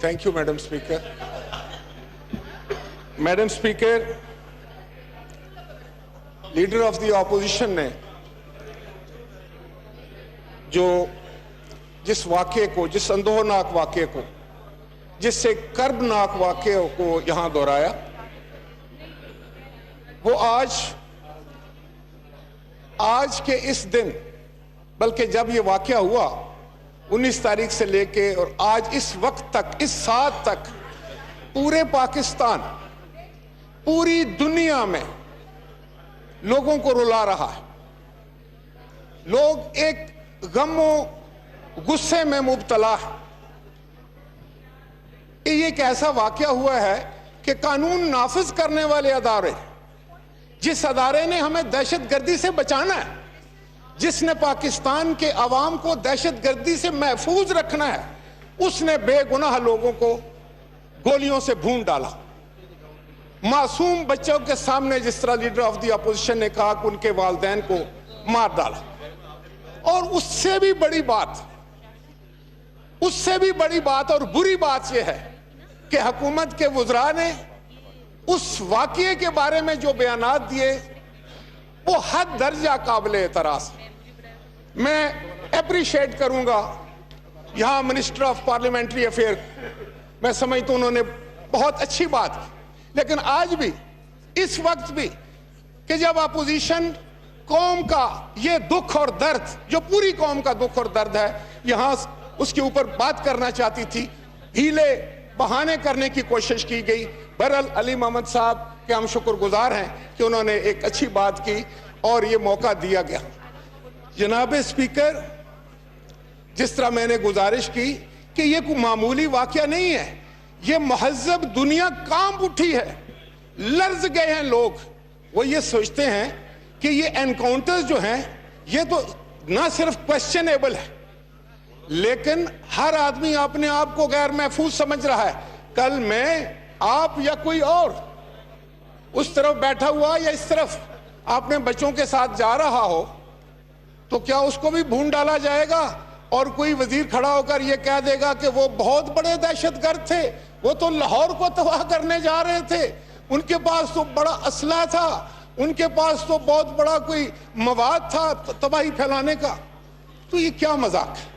Thank you madam speaker. Madam speaker, leader of the opposition ने जिस वाक़े को, जिस अंदोहनाक वाक़े को, जिससे कर्बनाक वाक़े को यहां दोहराया, वो आज के इस दिन, बल्कि जब ये वाक़या हुआ 19 तारीख से लेके और आज इस वक्त तक, इस साल तक, पूरे पाकिस्तान, पूरी दुनिया में लोगों को रुला रहा है। लोग एक गमो गुस्से में मुब्तला है। ये एक ऐसा वाक़या हुआ है कि कानून नाफिज करने वाले अदारे, जिस अदारे ने हमें दहशतगर्दी से बचाना है, जिसने पाकिस्तान के अवाम को दहशतगर्दी से महफूज रखना है, उसने बेगुनाह लोगों को गोलियों से भून डाला। मासूम बच्चों के सामने, जिस तरह लीडर ऑफ द अपोजिशन ने कहा कि उनके वालिदैन को मार डाला। और उससे भी बड़ी बात और बुरी बात यह है कि हुकूमत के वुज़रा ने उस वाक़ये के बारे में जो बयानात दिए वो हद दर्जा काबिल एतराज़। मैं एप्रिशिएट करूंगा यहां मिनिस्टर ऑफ पार्लियामेंट्री अफेयर, मैं समझता हूं उन्होंने बहुत अच्छी बात की। लेकिन आज भी, इस वक्त भी, कि जब अपोजिशन कौम का ये दुख और दर्द, जो पूरी कौम का दुख और दर्द है, यहां उसके ऊपर बात करना चाहती थी, हीले बहाने करने की कोशिश की गई। बहरहाल अली मोहम्मद साहब के हम शुक्रगुजार हैं कि उन्होंने एक अच्छी बात की और ये मौका दिया गया। जनाब स्पीकर, जिस तरह मैंने गुजारिश की कि ये कोई मामूली वाक़या नहीं है, ये महज़ब दुनिया कांप उठी है, लर्ज गए हैं लोग। वो ये सोचते हैं कि ये एनकाउंटर्स जो हैं ये तो ना सिर्फ क्वेश्चनेबल है, लेकिन हर आदमी अपने आप को गैर महफूज समझ रहा है। कल मैं, आप या कोई और उस तरफ बैठा हुआ या इस तरफ अपने बच्चों के साथ जा रहा हो, तो क्या उसको भी भून डाला जाएगा? और कोई वजीर खड़ा होकर यह कह देगा कि वो बहुत बड़े दहशतगर्द थे, वो तो लाहौर को तबाह करने जा रहे थे, उनके पास तो बड़ा असला था, उनके पास तो बहुत बड़ा कोई मवाद था तबाही फैलाने का। तो ये क्या मजाक है?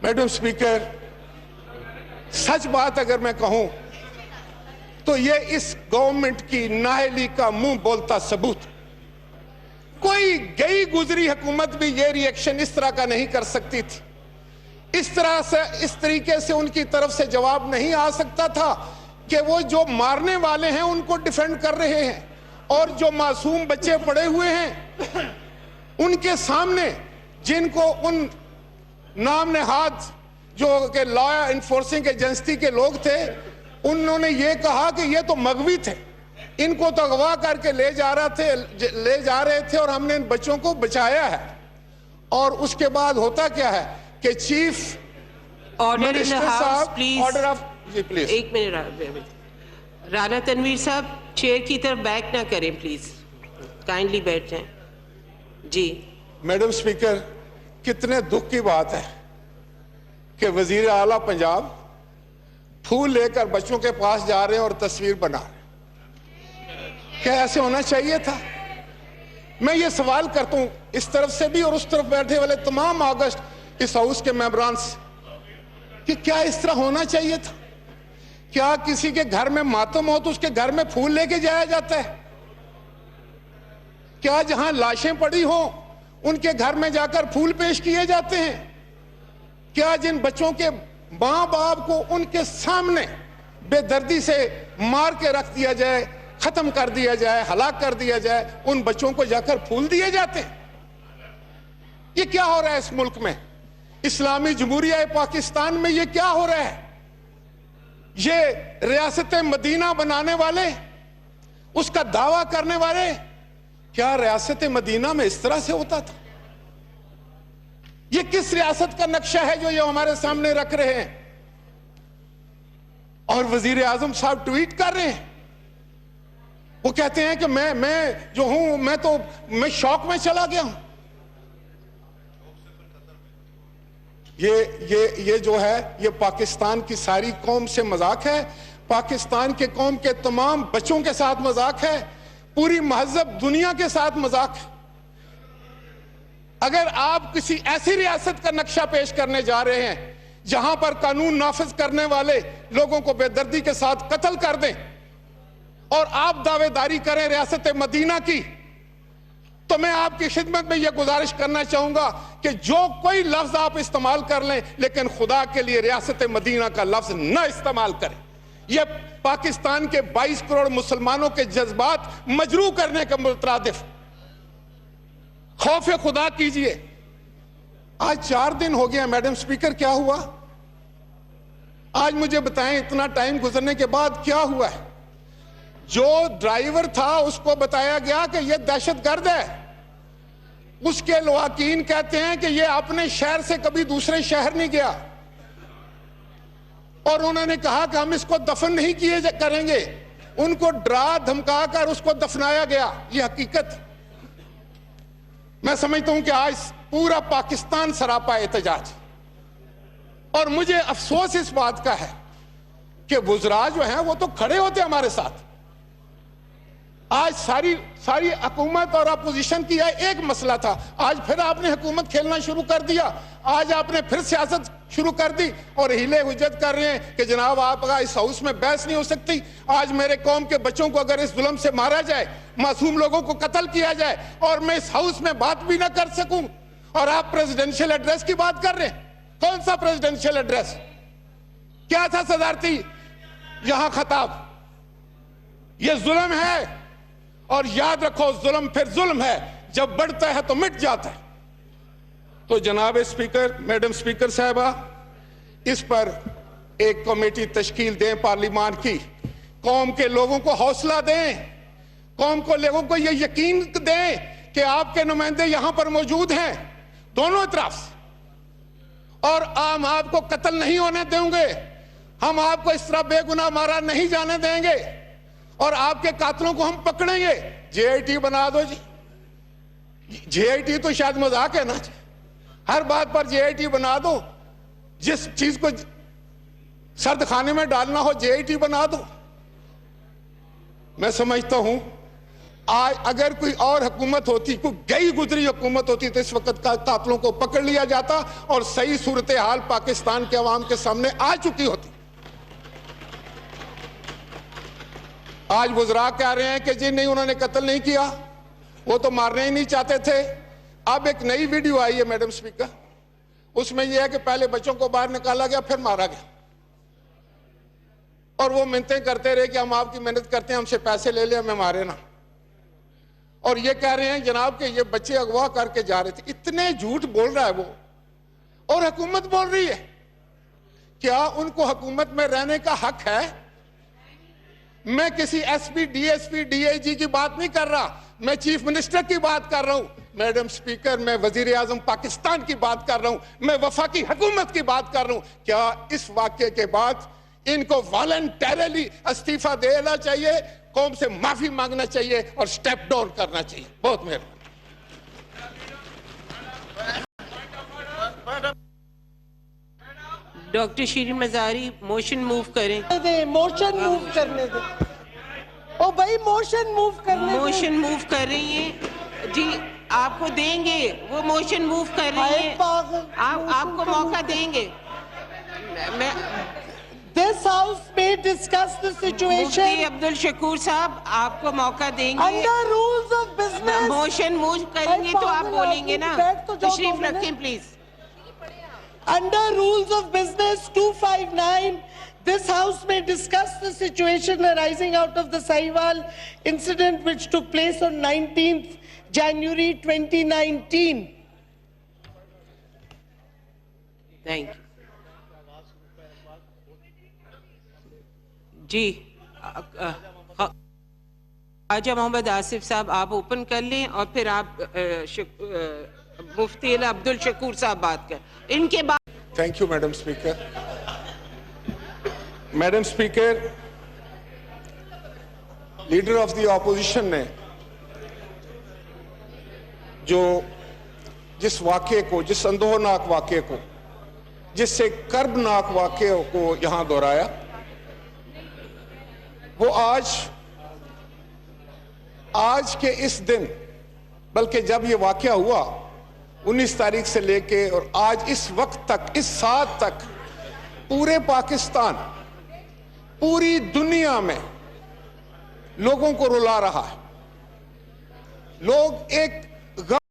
मैडम स्पीकर, सच बात अगर मैं कहूं तो ये इस गवर्नमेंट की नाअहली का मुंह बोलता सबूत। कोई गई गुजरी हुकूमत भी ये रिएक्शन इस तरह का नहीं कर सकती थी, इस तरह से, इस तरीके से उनकी तरफ से जवाब नहीं आ सकता था कि वो जो मारने वाले हैं उनको डिफेंड कर रहे हैं, और जो मासूम बच्चे पड़े हुए हैं उनके सामने, जिनको उन नाम नहाद जो कि लॉ इन्फोर्सिंग एजेंसी के लोग थे, उन्होंने ये कहा कि ये तो मगवी थे, इनको तो अगवा करके ले जा रहे थे और हमने इन बच्चों को बचाया है। और उसके बाद होता क्या है कि चीफ मिनिस्टर साहब, ऑर्डर ऑफ, जी प्लीज, एक मिनट, राना तनवीर साहब चेयर की तरफ बैक ना करें प्लीज, काइंडली बैठ जाएं। जी मैडम स्पीकर, कितने दुख की बात है कि वजीर आला पंजाब फूल लेकर बच्चों के पास जा रहे हैं और तस्वीर बना रहे हैं। क्या ऐसे होना चाहिए था? मैं ये सवाल करता हूं इस तरफ से भी और उस तरफ बैठे वाले तमाम अगस्त इस हाउस के मेंबरान से, कि क्या इस तरह होना चाहिए था? क्या किसी के घर में मातम हो तो उसके घर में फूल लेके जाया जाता है? क्या जहां लाशें पड़ी हो उनके घर में जाकर फूल पेश किए जाते हैं? क्या जिन बच्चों के मां बाप को उनके सामने बेदर्दी से मार के रख दिया जाए, खत्म कर दिया जाए, हलाक कर दिया जाए, उन बच्चों को जाकर फूल दिए जाते हैं? ये क्या हो रहा है इस मुल्क में? इस्लामी जमहूरिया पाकिस्तान में ये क्या हो रहा है? ये रियासत मदीना बनाने वाले, उसका दावा करने वाले, क्या रियासत मदीना में इस तरह से होता था? ये किस रियासत का नक्शा है जो ये हमारे सामने रख रहे हैं? और वजीर आजम साहब ट्वीट कर रहे हैं, वो कहते हैं कि मैं जो हूं, मैं शौक में चला गया हूं। ये जो है ये पाकिस्तान की सारी कौम से मजाक है, पाकिस्तान के कौम के तमाम बच्चों के साथ मजाक है, पूरी महजब दुनिया के साथ मजाक है। अगर आप किसी ऐसी रियासत का नक्शा पेश करने जा रहे हैं जहां पर कानून नाफिज करने वाले लोगों को बेदर्दी के साथ कत्ल कर दें और आप दावेदारी करें रियासत मदीना की, तो मैं आपकी खिदमत में यह गुजारिश करना चाहूंगा कि जो कोई लफ्ज आप इस्तेमाल कर लें, लेकिन खुदा के लिए रियासत मदीना का लफ्ज न इस्तेमाल करें। यह पाकिस्तान के 22 करोड़ मुसलमानों के जज्बात मजरू करने के मुतरादिफ। खौफ खुदा कीजिए। आज 4 दिन हो गया मैडम स्पीकर, क्या हुआ? आज मुझे बताएं, इतना टाइम गुजरने के बाद क्या हुआ है? जो ड्राइवर था उसको बताया गया कि यह दहशतगर्द है। उसके लवाकीन कहते हैं कि यह अपने शहर से कभी दूसरे शहर नहीं गया, और उन्होंने कहा कि हम इसको दफन नहीं किए करेंगे। उनको डरा धमका कर उसको दफनाया गया। यह हकीकत। मैं समझता हूं कि आज पूरा पाकिस्तान सरापा एहतजाज, और मुझे अफसोस इस बात का है कि वुज़रा जो हैं वो तो खड़े होते हमारे साथ। आज सारी हुकूमत और अपोजिशन की एक मसला था, आज फिर आपने हुकूमत खेलना शुरू कर दिया। आज आपने फिर सियासत शुरू कर दी और हिले हुज्जत कर रहे हैं कि जनाब आपका इस हाउस में बहस नहीं हो सकती। आज मेरे कौम के बच्चों को अगर इस जुल्म से मारा जाए, मासूम लोगों को कत्ल किया जाए और मैं इस हाउस में बात भी ना कर सकूं, और आप प्रेसिडेंशियल एड्रेस की बात कर रहे हैं। कौन सा प्रेसिडेंशियल एड्रेस? क्या था सदारती यहां खताब? यह जुल्म है, और याद रखो जुल्म फिर जुल्म है, जब बढ़ता है तो मिट जाता है। तो जनाब स्पीकर, मैडम स्पीकर साहिबा, इस पर एक कमेटी तश्कील दें पार्लियामान की, कौम के लोगों को हौसला दें, कौम को लोगों को यह यकीन दें कि आपके नुमाइंदे यहां पर मौजूद हैं दोनों तरफ, और हम आपको कत्ल नहीं होने देंगे। हम आपको इस तरह बेगुनाह मारा नहीं जाने देंगे, और आपके कातलों को हम पकड़ेंगे। जेआईटी बना दो जी। जेआईटी तो शायद मजाक है ना, हर बात पर जेआईटी बना दो। जिस चीज को सर्द खाने में डालना हो जेआईटी बना दो। मैं समझता हूं आज अगर कोई और हुकूमत होती, कोई गई गुजरी हुकूमत होती, तो इस वक्त कातलों को पकड़ लिया जाता और सही सूरत हाल पाकिस्तान के अवाम के सामने आ चुकी होती। आज वुज़रा कह रहे हैं कि जी नहीं, उन्होंने कत्ल नहीं किया, वो तो मारने ही नहीं चाहते थे। अब एक नई वीडियो आई है मैडम स्पीकर, उसमें यह है कि पहले बच्चों को बाहर निकाला गया, फिर मारा गया, और वो मिन्नतें करते रहे कि हम आपकी मेहनत करते हैं, हमसे पैसे ले ले, हमें मारे ना। और ये कह रहे हैं जनाब कि ये बच्चे अगवा करके जा रहे थे। इतने झूठ बोल रहा है वो, और हुकूमत बोल रही है। क्या उनको हुकूमत में रहने का हक है? मैं किसी एसपी, डीएसपी, डीआईजी की बात नहीं कर रहा, मैं चीफ मिनिस्टर की बात कर रहा हूं। मैडम स्पीकर, मैं वजीर आजम पाकिस्तान की बात कर रहा हूं, मैं वफाकी हुकूमत की बात कर रहा हूं। क्या इस वाक्य के बाद इनको वॉलंटरली इस्तीफा देना चाहिए, कौम से माफी मांगना चाहिए और स्टेप डाउन करना चाहिए? बहुत मेहरबानी। Doctor Shireen Mazari motion move करें। मोशन मूव करने दे। ओ भाई मोशन मूव करने दे। मोशन मूव कर रही हैं जी, आपको देंगे, वो मोशन मूव कर रही हैं, आपको मौका देंगे। मैं This house may discuss the situation. मुफ्ती अब्दुल शकूर साहब, आपको मौका देंगे। Under rules of business. Motion move करेंगे तो आप बोलेंगे ना। तशरीफ रखें please. Under rules of business 259, this house may discuss the situation arising out of the Sahiwal incident which took place on 19th January 2019. Thank you. जी, ख्वाजा मोहम्मद आसिफ साहब आप open कर लें और फिर आप मुफ्ती अब्दुल शकूर साहब बात कर, इनके बाद। Thank you madam speaker. Madam speaker, leader of the opposition ने जिस वाक़े को, जिस अंदोहनाक वाक़े को जिससे कर्बनाक वाकये को यहां दोहराया, वो आज के इस दिन, बल्कि जब ये वाकया हुआ 19 तारीख से लेके और आज इस वक्त तक, इस साल तक, पूरे पाकिस्तान, पूरी दुनिया में लोगों को रुला रहा है। लोग एक